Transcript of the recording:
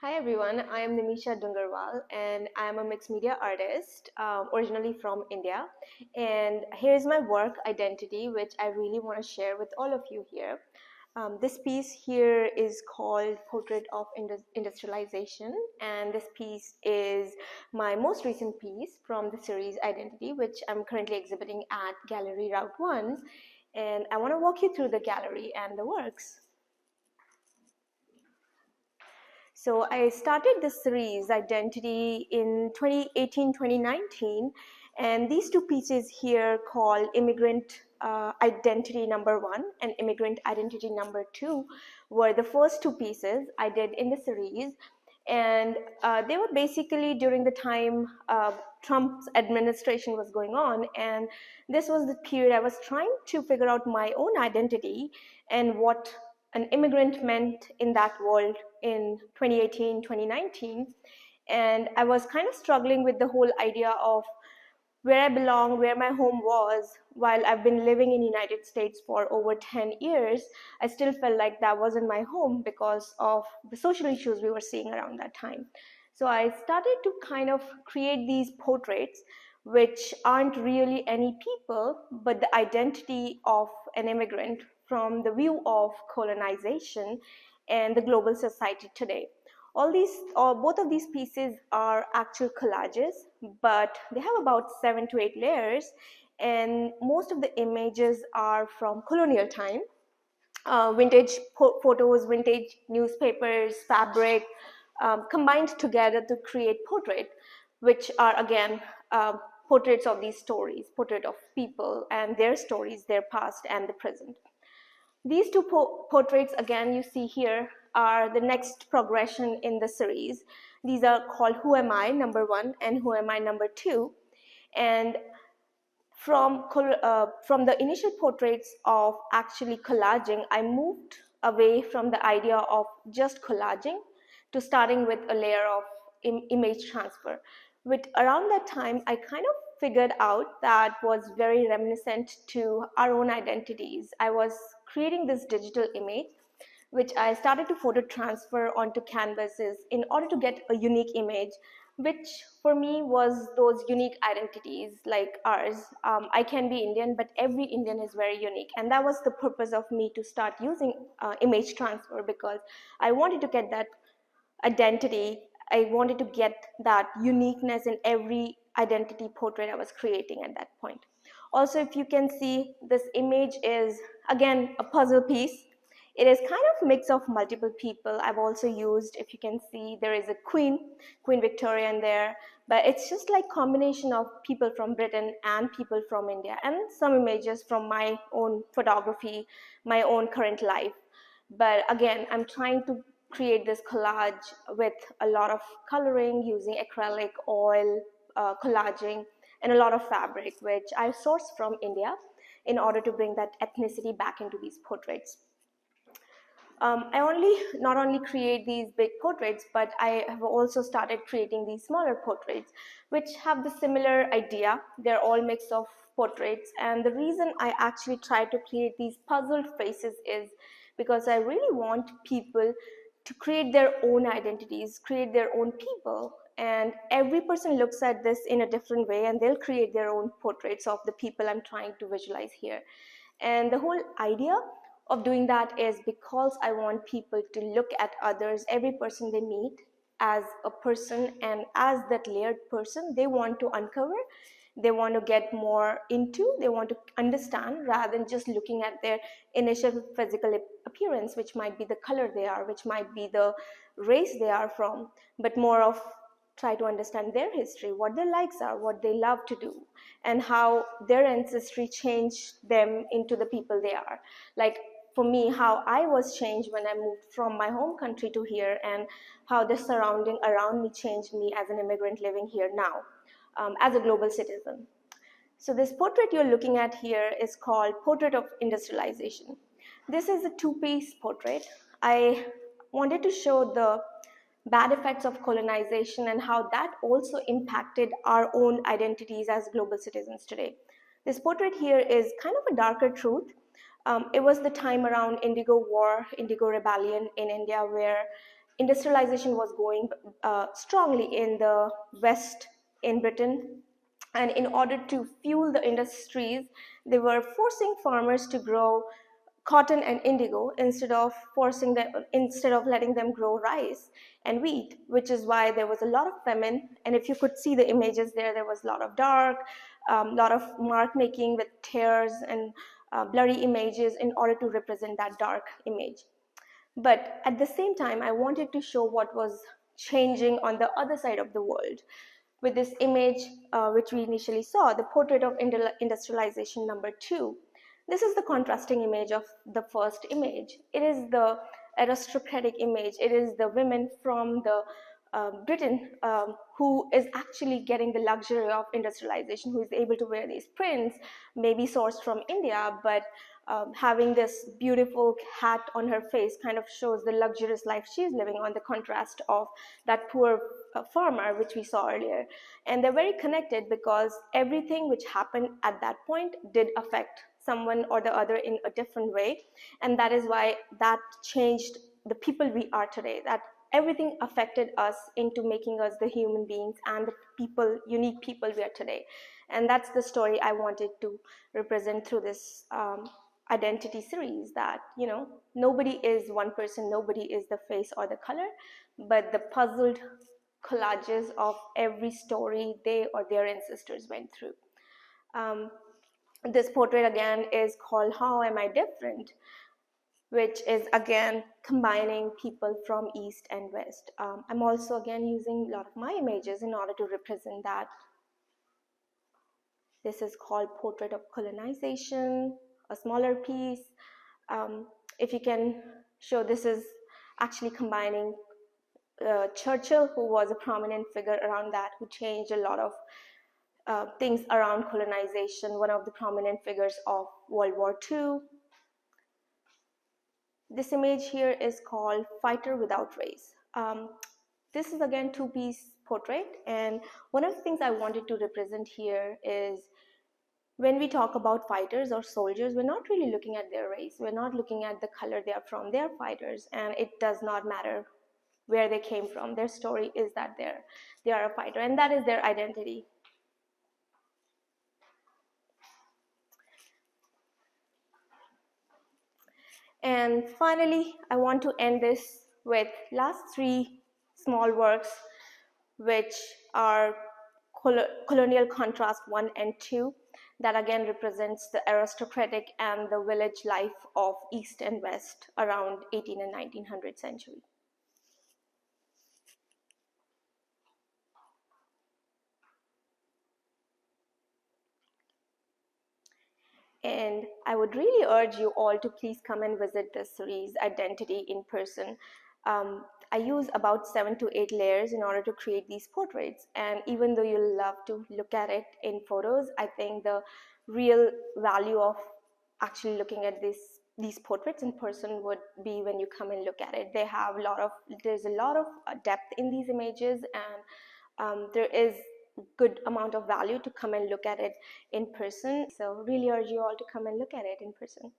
Hi everyone, I am Nimisha Doongarwal and I am a mixed media artist originally from India. And here is my work, Identity, which I really want to share with all of you here. This piece here is called Portrait of Industrialization, and this piece is my most recent piece from the series Identity, which I'm currently exhibiting at Gallery Route 1. And I want to walk you through the gallery and the works. So I started this series, Identity, in 2018, 2019, and these two pieces here called Immigrant Identity Number 1 and Immigrant Identity Number 2 were the first two pieces I did in the series. And they were basically during the time Trump's administration was going on, and this was the period I was trying to figure out my own identity and what an immigrant meant in that world in 2018, 2019. And I was kind of struggling with the whole idea of where I belong, where my home was. While I've been living in the United States for over 10 years, I still felt like that wasn't my home because of the social issues we were seeing around that time. So I started to kind of create these portraits which aren't really any people, but the identity of an immigrant from the view of colonization and the global society today. Both of these pieces are actual collages, but they have about 7 to 8 layers, and most of the images are from colonial time. Vintage photos, vintage newspapers, fabric, combined together to create portrait, which are again portraits of these stories, portrait of people and their stories, their past and the present. These two portraits, again, you see here, are the next progression in the series. These are called Who Am I, number 1, and Who Am I, number 2. And from the initial portraits of actually collaging, I moved away from the idea of just collaging to starting with a layer of image transfer. With around that time, I kind of figured out that was very reminiscent to our own identities. I was creating this digital image which I started to photo transfer onto canvases in order to get a unique image, which for me was those unique identities like ours. I can be Indian, but every Indian is very unique. And that was the purpose of me to start using image transfer, because I wanted to get that identity. I wanted to get that uniqueness in every identity portrait I was creating at that point. Also, if you can see, this image is again a puzzle piece. It is kind of a mix of multiple people. I've also used, if you can see, there is a Queen Victoria in there, but it's just like combination of people from Britain and people from India, and some images from my own photography, my own current life. But again, I'm trying to create this collage with a lot of coloring using acrylic, oil, collaging, and a lot of fabric, which I sourced from India in order to bring that ethnicity back into these portraits. I not only create these big portraits, but I have also started creating these smaller portraits, which have the similar idea. They're all mix of portraits, and the reason I actually try to create these puzzled faces is because I really want people to create their own identities, create their own people, and every person looks at this in a different way, and they'll create their own portraits of the people I'm trying to visualize here. And the whole idea of doing that is because I want people to look at others, every person they meet, as a person, and as that layered person they want to uncover, they want to get more into, they want to understand, rather than just looking at their initial physical appearance, which might be the color they are, which might be the race they are from, but more of try to understand their history, what their likes are, what they love to do, and how their ancestry changed them into the people they are. Like for me, how I was changed when I moved from my home country to here, and how the surrounding around me changed me as an immigrant living here now, as a global citizen. So this portrait you're looking at here is called Portrait of Industrialization. This is a two-piece portrait. I wanted to show the bad effects of colonization and how that also impacted our own identities as global citizens today. This portrait here is kind of a darker truth. It was the time around Indigo War, Indigo Rebellion in India, where industrialization was going strongly in the West, in Britain. And in order to fuel the industries, they were forcing farmers to grow cotton and indigo instead of letting them grow rice and wheat, which is why there was a lot of famine. And if you could see the images there, there was a lot of dark, lot of mark making with tears and blurry images in order to represent that dark image. But at the same time, I wanted to show what was changing on the other side of the world with this image, which we initially saw, the portrait of industrialization number 2. This is the contrasting image of the first image. It is the aristocratic image. It is the women from the Britain who is actually getting the luxury of industrialization, who is able to wear these prints, maybe sourced from India, but having this beautiful hat on her face kind of shows the luxurious life she's living, on the contrast of that poor farmer which we saw earlier. And they're very connected because everything which happened at that point did affect someone or the other in a different way, and that is why that changed the people we are today. That everything affected us into making us the human beings and the people, unique people we are today. And that's the story I wanted to represent through this identity series, that nobody is one person, nobody is the face or the color, but the puzzled collages of every story they or their ancestors went through. This portrait again is called How Am I Different, which is again combining people from East and West. I'm also again using a lot of my images in order to represent that. This is called Portrait of Colonization, a smaller piece. If you can show, this is actually combining Churchill, who was a prominent figure around that, who changed a lot of things around colonization, one of the prominent figures of World War II. This image here is called Fighter Without Race. This is again two-piece portrait, and one of the things I wanted to represent here is when we talk about fighters or soldiers, we're not really looking at their race. We're not looking at the color they are from. They're fighters, and it does not matter where they came from. Their story is that they are a fighter, and that is their identity. And finally, I want to end this with last 3 small works, which are Colonial Contrast 1 and 2, that again represents the aristocratic and the village life of East and West around 18 and 1900 century. And I would really urge you all to please come and visit this series, Identity, in person. I use about 7 to 8 layers in order to create these portraits. And even though you love to look at it in photos, I think the real value of actually looking at these portraits in person would be when you come and look at it. There's a lot of depth in these images, and there is good amount of value to come and look at it in person. So really urge you all to come and look at it in person.